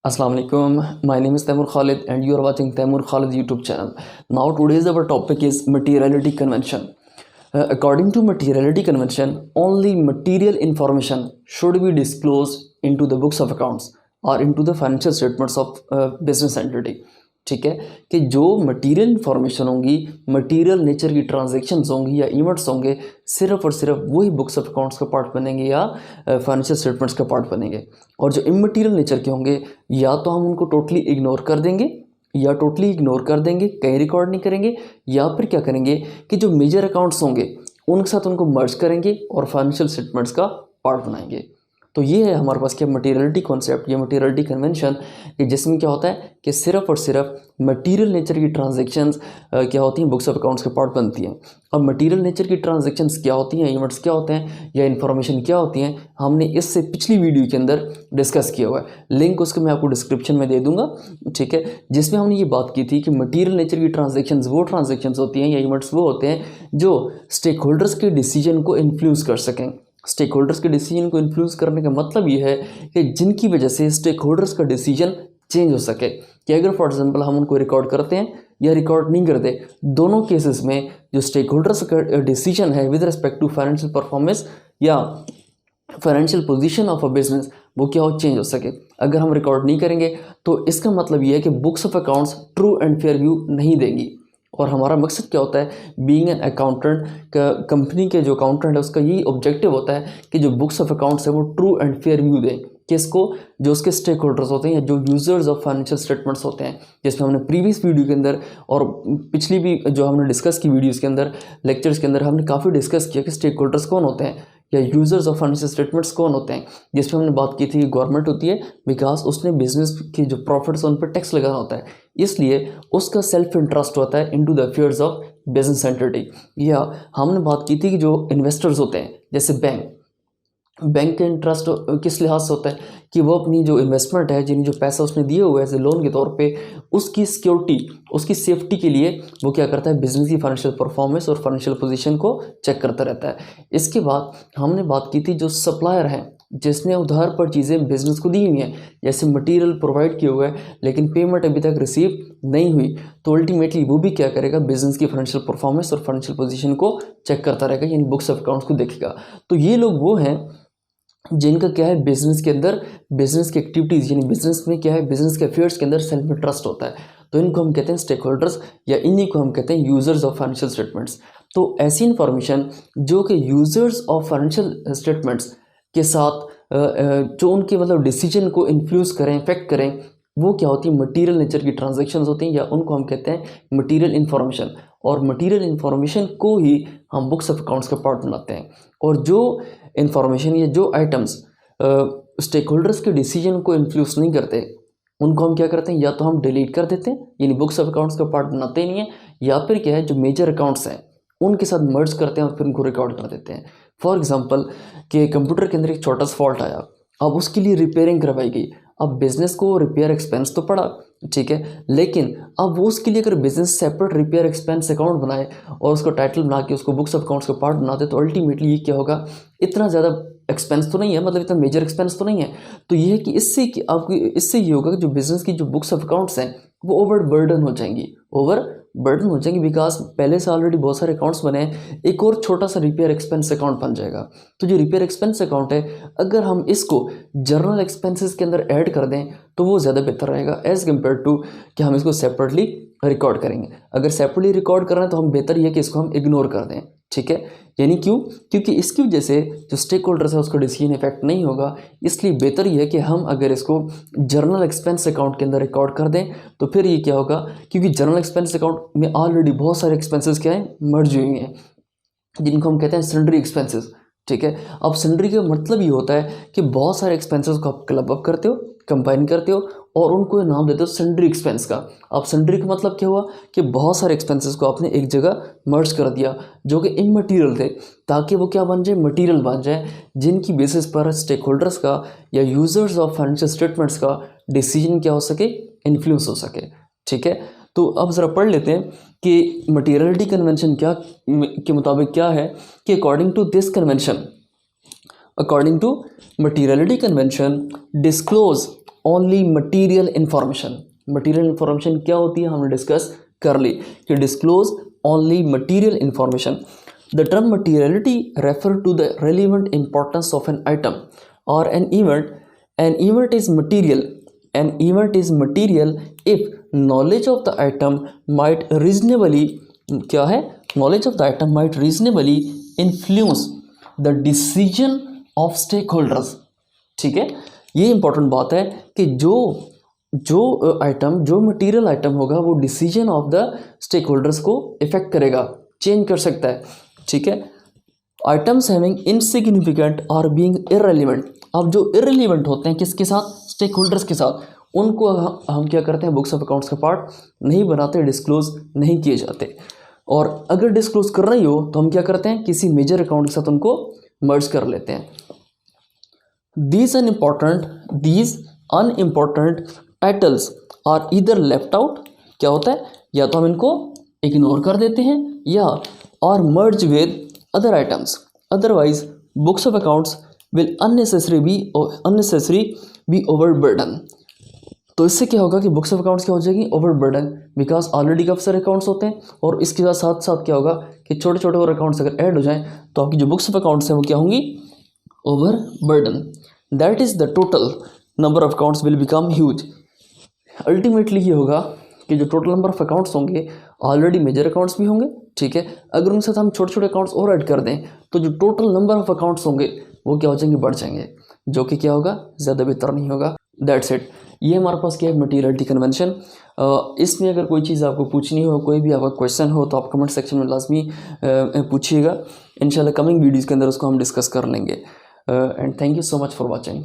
Assalamu alaikum. My name is Taimur Khalid and you are watching Taimur Khalid YouTube channel. Now today's our topic is materiality convention. According to materiality convention, only material information should be disclosed into the books of accounts or into the financial statements of business entity. ठीक है कि जो material information होंगी, material nature की transactions होंगी या events होंगे, सिर्फ और सिर्फ वही बुक्स ऑफ अकाउंट्स का पार्ट बनेंगे या फाइनेंशियल स्टेटमेंट्स का पार्ट बनेंगे। और जो इममटीरियल नेचर के होंगे या तो हम उनको टोटली इग्नोर कर देंगे कहीं रिकॉर्ड नहीं करेंगे, या फिर क्या करेंगे कि जो मेजर अकाउंट्स होंगे उनके साथ उनको मर्ज करेंगे और फाइनेंशियल स्टेटमेंट्स का पार्ट बनाएंगे। तो ये है हमारे पास क्या मटेरियलिटी कॉन्सेप्ट या मटेरियलिटी कन्वेंशन, कि जिसमें क्या होता है कि सिर्फ और सिर्फ मटेरियल नेचर की ट्रांजैक्शंस क्या होती हैं, बुक्स ऑफ अकाउंट्स के पार्ट बनती हैं। अब मटेरियल नेचर की ट्रांजैक्शंस क्या होती हैं, इवेंट्स क्या होते हैं या इन्फॉर्मेशन क्या होती हैं, हमने इससे पिछली वीडियो के अंदर डिस्कस किया हुआ है। लिंक उसको मैं आपको डिस्क्रिप्शन में दे दूंगा, ठीक है, जिसमें हमने ये बात की थी कि मटेरियल नेचर की ट्रांजैक्शंस वो ट्रांजैक्शंस होती हैं या इवेंट्स वो होते हैं जो स्टेक होल्डर्स के डिसीजन को इन्फ्लुएंस कर सकें। स्टेक होल्डर्स के डिसीजन को इन्फ्लुएंस करने का मतलब ये है कि जिनकी वजह से स्टेक होल्डर्स का डिसीजन चेंज हो सके। कि अगर फॉर एग्जांपल हम उनको रिकॉर्ड करते हैं या रिकॉर्ड नहीं करते, दोनों केसेस में जो स्टेक होल्डर्स का डिसीजन है with respect to financial performance या financial position of a business, वो क्या हो, चेंज हो सके। अगर हम रिकॉर्ड नहीं करेंगे तो इसका मतलब ये है कि books of accounts true and fair view नहीं देंगी। और हमारा मकसद क्या होता है, बीइंग एन अकाउंटेंट, कंपनी के जो अकाउंटेंट है उसका यही ऑब्जेक्टिव होता है कि जो बुक्स ऑफ अकाउंट्स है वो ट्रू एंड फेयर व्यू दें। किसको, जो उसके स्टेक होल्डर्स होते हैं या जो यूजर्स ऑफ फाइनेंशियल स्टेटमेंट्स होते हैं। जिसमें हमने प्रीवियस वीडियो के अंदर और पिछली भी जो हमने डिस्कस की वीडियोज़ के अंदर, लेक्चर्स के अंदर हमने काफ़ी डिस्कस किया कि स्टेक होल्डर्स कौन होते हैं या यूजर्स ऑफ फाइनेंशियल स्टेटमेंट्स कौन होते हैं। जिसमें हमने बात की थी कि गवर्नमेंट होती है, बिकॉज उसने बिजनेस की जो प्रॉफिट्स उन पर टैक्स लगाना होता है, इसलिए उसका सेल्फ इंटरेस्ट होता है into the affairs of business entity. या हमने बात की थी कि जो इन्वेस्टर्स होते हैं जैसे बैंक का इंटरेस्ट किस लिहाज से होता है कि वो अपनी जो इन्वेस्टमेंट है, जिन्हें जो पैसा उसने दिए हुए एज ए लोन के तौर पे, उसकी सिक्योरिटी, उसकी सेफ्टी के लिए वो क्या करता है, बिजनेस की फाइनेंशियल परफॉर्मेंस और फाइनेंशियल पोजीशन को चेक करता रहता है। इसके बाद हमने बात की थी जो सप्लायर है, जिसने उधार पर चीज़ें बिजनेस को दी हुई हैं, जैसे मटेरियल प्रोवाइड किए हुए हैं लेकिन पेमेंट अभी तक रिसीव नहीं हुई, तो अल्टीमेटली वो भी क्या करेगा, बिजनेस की फाइनेंशियल परफॉर्मेंस और फाइनेंशियल पोजीशन को चेक करता रहेगा, यानी बुक्स ऑफ अकाउंट्स को देखेगा। तो ये लोग वो हैं जिनका क्या है, बिजनेस के अंदर बिजनेस की एक्टिविटीज़ यानी बिजनेस में क्या है, बिजनेस के अफेयर्स के अंदर सेल्फ इंटरेस्ट होता है। तो इनको हम कहते हैं स्टेक होल्डर्स या इन्हीं को हम कहते हैं यूजर्स ऑफ फाइनेंशियल स्टेटमेंट्स। तो ऐसी इन्फॉर्मेशन जो कि यूजर्स ऑफ फाइनेंशियल स्टेटमेंट्स के साथ जो उनके मतलब डिसीजन को इन्फ्लुएंस करें, इफेक्ट करें, वो क्या होती है, मटेरियल नेचर की ट्रांजैक्शंस होती हैं या उनको हम कहते हैं मटेरियल इन्फॉर्मेशन। और मटेरियल इन्फॉर्मेशन को ही हम बुक्स ऑफ अकाउंट्स का पार्ट बनाते हैं। और जो इन्फॉर्मेशन या जो आइटम्स स्टेक होल्डर्स के डिसीजन को इन्फ्लुएंस नहीं करते, उनको हम क्या करते हैं, या तो हम डिलीट कर देते हैं यानी बुक्स ऑफ अकाउंट्स का पार्ट बनाते ही नहीं है, या फिर क्या है, जो मेजर अकाउंट्स हैं उनके साथ मर्ज करते हैं और फिर उनको रिकॉर्ड कर देते हैं। फॉर एग्जांपल कि कंप्यूटर के अंदर एक छोटा सा फॉल्ट आया, अब उसके लिए रिपेयरिंग करवाई गई। अब बिजनेस को रिपेयर एक्सपेंस तो पड़ा, ठीक है, लेकिन अब वो उसके लिए अगर business separate repair expense account बनाए और उसको टाइटल बना के उसको बुक्स ऑफ अकाउंट्स का पार्ट बना दे, तो अल्टीमेटली ये क्या होगा, इतना ज़्यादा एक्सपेंस तो नहीं है, मतलब इतना मेजर एक्सपेंस तो नहीं है। तो ये है कि इससे कि आपको इससे ये होगा कि जो बिजनेस की जो बुक्स ऑफ अकाउंट्स हैं वो ओवर बर्डन हो जाएंगी, बिकॉज पहले से ऑलरेडी बहुत सारे अकाउंट्स बने हैं, एक और छोटा सा रिपेयर एक्सपेंस अकाउंट बन जाएगा। तो जो रिपेयर एक्सपेंस अकाउंट है, अगर हम इसको जर्नल एक्सपेंसेस के अंदर ऐड कर दें तो वो ज़्यादा बेहतर रहेगा एज़ कम्पेयर टू कि हम इसको सेपरेटली रिकॉर्ड करेंगे। अगर सेपरेटली रिकॉर्ड कर रहे हैं तो हम बेहतर ये कि इसको हम इग्नोर कर दें, ठीक है। यानी क्यों, क्योंकि इसकी वजह से जो स्टेक होल्डर्स है उसका डिसीजन इफेक्ट नहीं होगा, इसलिए बेहतर ये है कि हम अगर इसको जर्नल एक्सपेंस अकाउंट के अंदर रिकॉर्ड कर दें तो फिर ये क्या होगा, क्योंकि जर्नल एक्सपेंस अकाउंट में ऑलरेडी बहुत सारे एक्सपेंसेस क्या हैं, मर्ज हुए हैं, जिनको हम कहते हैं सन्ड्री एक्सपेंसेस, ठीक है। अब सन्ड्री का मतलब ये होता है कि बहुत सारे एक्सपेंसेस को आप क्लब अप करते हो, कंबाइन करते हो और उनको नाम देते हो सन्ड्री एक्सपेंस का। अब सन्ड्री का मतलब क्या हुआ कि बहुत सारे एक्सपेंसेस को आपने एक जगह मर्ज कर दिया जो कि इममटीरियल थे, ताकि वो क्या बन जाए, मटीरियल बन जाए, जिनकी बेसिस पर स्टेक होल्डर्स का या यूजर्स ऑफ फाइनेंशियल स्टेटमेंट्स का डिसीजन क्या हो सके, इन्फ्लुएंस हो सके, ठीक है। तो अब ज़रा पढ़ लेते हैं कि मटेरियलिटी कन्वेंशन क्या के मुताबिक क्या है कि according to this convention, according to materiality convention, disclose only material information. Material information क्या होती है हमने डिस्कस कर ली कि disclose only material information. The term materiality refer to the relevant importance of an item और an event. An event is material, an event is material if knowledge of the item might reasonably, क्या है, knowledge of the item might reasonably influence the decision of stakeholders. ठीक है, ये important बात है कि जो आइटम, जो मटेरियल आइटम होगा वो decision of the stakeholders को इफेक्ट करेगा, चेंज कर सकता है। ठीक है, आइटम्स हैविंग इनसिग्निफिकेंट और बीइंग इररिलेवेंट। अब जो इररिलेवेंट होते हैं किसके साथ, स्टेक होल्डर्स के साथ, उनको हम क्या करते हैं, बुक्स ऑफ अकाउंट्स का पार्ट नहीं बनाते, डिस्क्लोज नहीं किए जाते। और अगर डिस्क्लोज कर रही हो तो हम क्या करते हैं, किसी मेजर अकाउंट के साथ उनको मर्ज कर लेते हैं। These unimportant titles are either left out, क्या होता है, या तो हम इनको इग्नोर कर देते हैं या और merge with other items, otherwise books of accounts will unnecessary be overburden। तो इससे क्या होगा कि बुक्स ऑफ अकाउंट्स क्या हो जाएगी, ओवरबर्डन, बिकॉज ऑलरेडी काफ़ी सारे अकाउंट्स होते हैं और इसके साथ साथ क्या होगा कि छोटे छोटे और अकाउंट्स अगर ऐड हो जाएं तो आपकी जो बुक्स ऑफ अकाउंट्स हैं वो क्या होंगी, overburden. That is the total number of accounts will become huge. Ultimately ये होगा कि जो टोटल नंबर ऑफ अकाउंट्स होंगे ऑलरेडी मेजर अकाउंट्स भी होंगे। ठीक है, अगर उनके साथ हम छोटे छोटे अकाउंट्स और ऐड कर दें तो जो टोटल नंबर ऑफ अकाउंट्स होंगे वो क्या हो जाएंगे, बढ़ जाएंगे, जो कि क्या होगा, ज़्यादा बेहतर नहीं होगा। That's it. ये हमारे पास क्या है, मटीरियलिटी कन्वेंशन। इसमें अगर कोई चीज़ आपको पूछनी हो, कोई भी आपका क्वेश्चन हो तो आप कमेंट सेक्शन में लाजमी पूछिएगा। इंशाल्लाह कमिंग वीडियोज़ के अंदर उसको हम डिस्कस कर लेंगे। And thank you so much for watching.